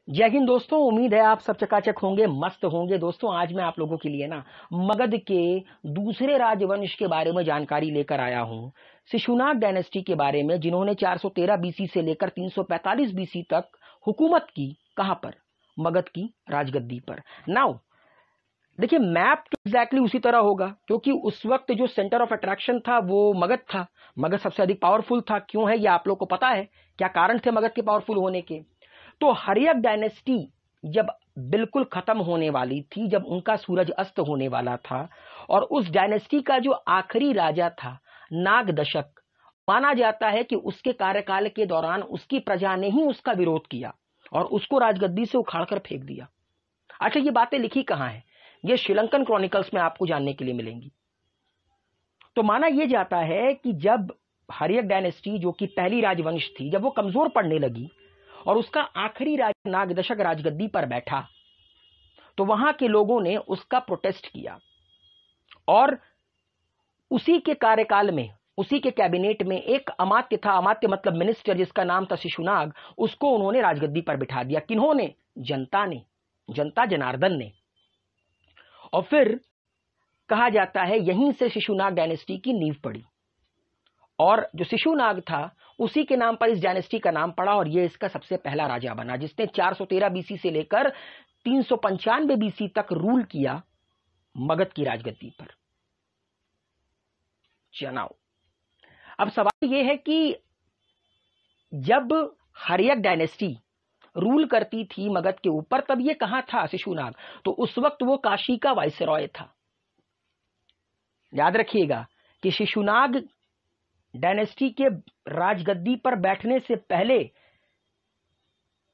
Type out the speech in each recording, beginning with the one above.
जय हिंद दोस्तों। उम्मीद है आप सब चकाचक होंगे, मस्त होंगे। दोस्तों आज मैं आप लोगों के लिए ना मगध के दूसरे राजवंश के बारे में जानकारी लेकर आया हूं। शिशुनाग डायनेस्टी के बारे में, जिन्होंने 413 बीसी से लेकर 345 बीसी तक हुकूमत की। कहां पर? मगध की राजगद्दी पर। नाउ देखिए, मैप तो एग्जैक्टली उसी तरह होगा, क्योंकि उस वक्त जो सेंटर ऑफ अट्रैक्शन था वो मगध था। मगध सबसे अधिक पावरफुल था। क्यों है ये आप लोग को पता है? क्या कारण थे मगध के पावरफुल होने के? तो हर्यक डायनेस्टी जब बिल्कुल खत्म होने वाली थी, जब उनका सूरज अस्त होने वाला था, और उस डायनेस्टी का जो आखिरी राजा था नागदशक, माना जाता है कि उसके कार्यकाल के दौरान उसकी प्रजा ने ही उसका विरोध किया और उसको राजगद्दी से उखाड़कर फेंक दिया। अच्छा, ये बातें लिखी कहां है? ये श्रीलंकन क्रॉनिकल्स में आपको जानने के लिए मिलेंगी। तो माना यह जाता है कि जब हर्यक डायनेस्टी, जो कि पहली राजवंश थी, जब वो कमजोर पड़ने लगी और उसका आखिरी राजा नागदशक राजगद्दी पर बैठा, तो वहां के लोगों ने उसका प्रोटेस्ट किया और उसी के कार्यकाल में, उसी के कैबिनेट में एक अमात्य था, अमात्य मतलब मिनिस्टर, जिसका नाम था शिशुनाग। उसको उन्होंने राजगद्दी पर बिठा दिया। किन्होंने? जनता ने, जनता जनार्दन ने। और फिर कहा जाता है यहीं से शिशुनाग डायनेस्टी की नींव पड़ी, और जो शिशुनाग था उसी के नाम पर इस डायनेस्टी का नाम पड़ा, और ये इसका सबसे पहला राजा बना, जिसने 413 बीसी से लेकर 395 बीसी तक रूल किया मगध की राजगद्दी पर। चनाओ, अब सवाल यह है कि जब हर्यक डायनेस्टी रूल करती थी मगध के ऊपर, तब ये कहां था शिशुनाग? तो उस वक्त वो काशी का वाइसरॉय था। याद रखिएगा कि शिशुनाग डायनेस्टी के राजगद्दी पर बैठने से पहले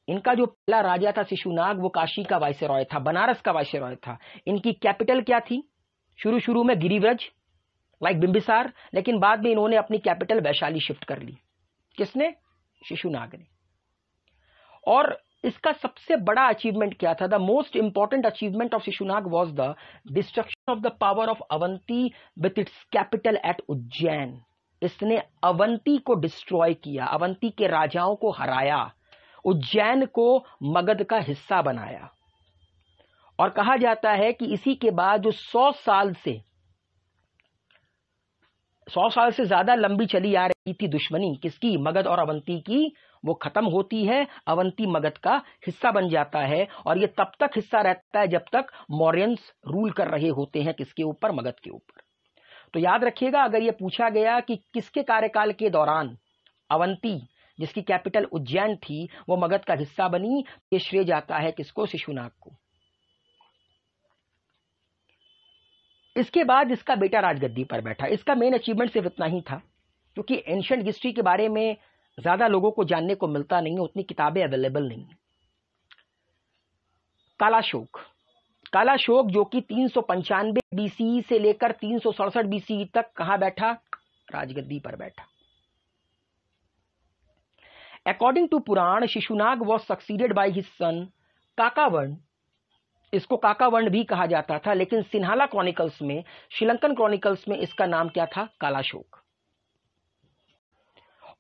इनका जो पहला राजा था शिशुनाग, वो काशी का वाइसरॉय था, बनारस का वाइसरॉय था। इनकी कैपिटल क्या थी? शुरू में गिरिव्रज, लाइक बिंबिसार, लेकिन बाद में इन्होंने अपनी कैपिटल वैशाली शिफ्ट कर ली। किसने? शिशुनाग ने। और इसका सबसे बड़ा अचीवमेंट क्या था? The most important achievement of Shishunaga was the destruction of the power of Avanti with its capital at Ujjain. इसने अवंती को डिस्ट्रॉय किया, अवंती के राजाओं को हराया, उज्जैन को मगध का हिस्सा बनाया। और कहा जाता है कि इसी के बाद जो 100 साल से ज्यादा लंबी चली आ रही थी दुश्मनी, किसकी? मगध और अवंती की, वो खत्म होती है। अवंती मगध का हिस्सा बन जाता है, और ये तब तक हिस्सा रहता है जब तक मौर्यंस रूल कर रहे होते हैं। किसके ऊपर? मगध के ऊपर। तो याद रखिएगा, अगर ये पूछा गया कि किसके कार्यकाल के दौरान अवंती, जिसकी कैपिटल उज्जैन थी, वो मगध का हिस्सा बनी, ये श्रेय जाता है किसको? शिशुनाग को। इसके बाद इसका बेटा राजगद्दी पर बैठा। इसका मेन अचीवमेंट सिर्फ इतना ही था, क्योंकि एंशिएंट हिस्ट्री के बारे में ज्यादा लोगों को जानने को मिलता नहीं है, उतनी किताबें अवेलेबल नहीं है। कालाशोक, कालाशोक जो कि 395 बीसी से लेकर 367 बीसी तक कहां बैठा? राजगद्दी पर बैठा। According to Purana, Shishunaga was succeeded by his son Kakavarna. इसको काकावर्ण भी कहा जाता था, लेकिन सिन्हाला क्रॉनिकल्स में, श्रीलंकन क्रॉनिकल्स में इसका नाम क्या था? कालाशोक।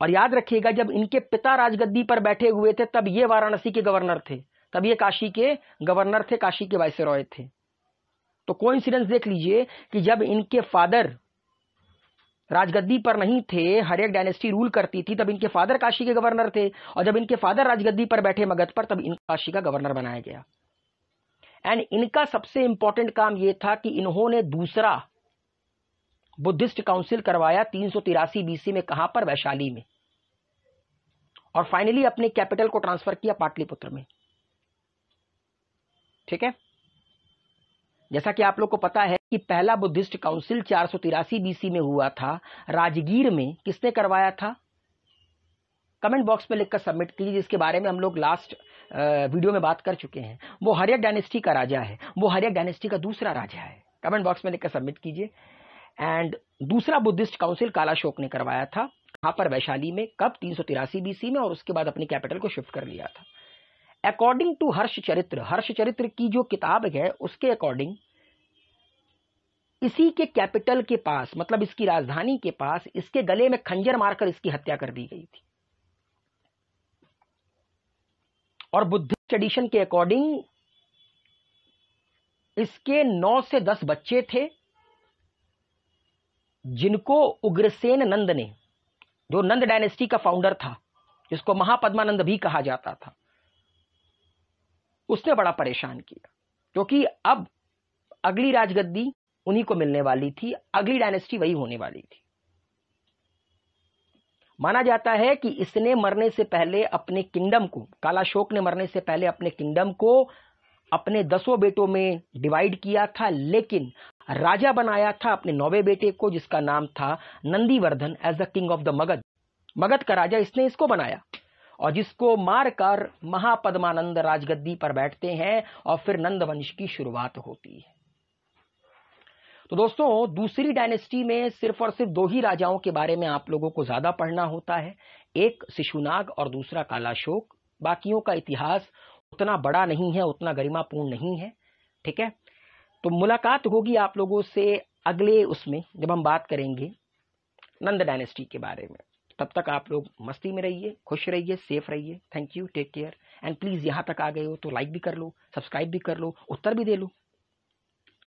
और याद रखिएगा, जब इनके पिता राजगद्दी पर बैठे हुए थे, तब ये वाराणसी के गवर्नर थे, तब ये काशी के गवर्नर थे, काशी के वाइसरॉय थे। तो कोइंसिडेंस देख लीजिए कि जब इनके फादर राजगद्दी पर नहीं थे, हर्यक डायनेस्टी रूल करती थी, तब इनके फादर काशी के गवर्नर थे, और जब इनके फादर राजगद्दी पर बैठे मगध पर, तब इनको काशी का गवर्नर बनाया गया। एंड इनका सबसे इंपॉर्टेंट काम यह था कि इन्होंने दूसरा बुद्धिस्ट काउंसिल करवाया 383 बीसी में। कहां पर? वैशाली में। और फाइनली अपने कैपिटल को ट्रांसफर किया पाटलिपुत्र में। ठीक है, जैसा कि आप लोग को पता है कि पहला बुद्धिस्ट काउंसिल 483 बीसी में हुआ था, राजगीर में। किसने करवाया था? कमेंट बॉक्स में लिखकर सबमिट कीजिए, जिसके बारे में हम लोग लास्ट वीडियो में बात कर चुके हैं। वो हर्यक डायनेस्टी का राजा है, वो हर्यक डायनेस्टी का दूसरा राजा है। कमेंट बॉक्स में लिखकर सबमिट कीजिए। एंड दूसरा बुद्धिस्ट काउंसिल कालाशोक ने करवाया था। कहां पर? वैशाली में। कब? 383 बीसी में, और उसके बाद अपनी कैपिटल को शिफ्ट कर लिया था। अकॉर्डिंग टू हर्ष चरित्र की जो किताब है, उसके अकॉर्डिंग इसी के कैपिटल के पास, मतलब इसकी राजधानी के पास, इसके गले में खंजर मारकर इसकी हत्या कर दी गई थी। और बुद्ध ट्रेडिशन के अकॉर्डिंग इसके 9 से 10 बच्चे थे, जिनको उग्रसेन नंद ने, जो नंद डायनेस्टी का फाउंडर था, जिसको महापद्मानंद भी कहा जाता था, उसने बड़ा परेशान किया, क्योंकि अब अगली राजगद्दी उन्हीं को मिलने वाली थी, अगली डायनेस्टी वही होने वाली थी। माना जाता है कि इसने मरने से पहले अपने किंगडम को, कालाशोक ने मरने से पहले अपने किंगडम को अपने 10 बेटों में डिवाइड किया था, लेकिन राजा बनाया था अपने 9वें बेटे को, जिसका नाम था Nandivardhan, as the king of the Magadha. Magadha का राजा इसने इसको बनाया, और जिसको मारकर महापद्मानंद राजगद्दी पर बैठते हैं और फिर नंद वंश की शुरुआत होती है। तो दोस्तों, दूसरी डायनेस्टी में सिर्फ और सिर्फ 2 ही राजाओं के बारे में आप लोगों को ज्यादा पढ़ना होता है, एक शिशुनाग और दूसरा कालाशोक। बाकियों का इतिहास उतना बड़ा नहीं है, उतना गरिमापूर्ण नहीं है, ठीक है। तो मुलाकात होगी आप लोगों से अगले उसमें, जब हम बात करेंगे नंद डायनेस्टी के बारे में। तब तक आप लोग मस्ती में रहिए, खुश रहिए, सेफ रहिए। Thank you, take care, and please यहां तक आ गए हो तो लाइक भी कर लो, सब्सक्राइब भी कर लो, उत्तर भी दे लो।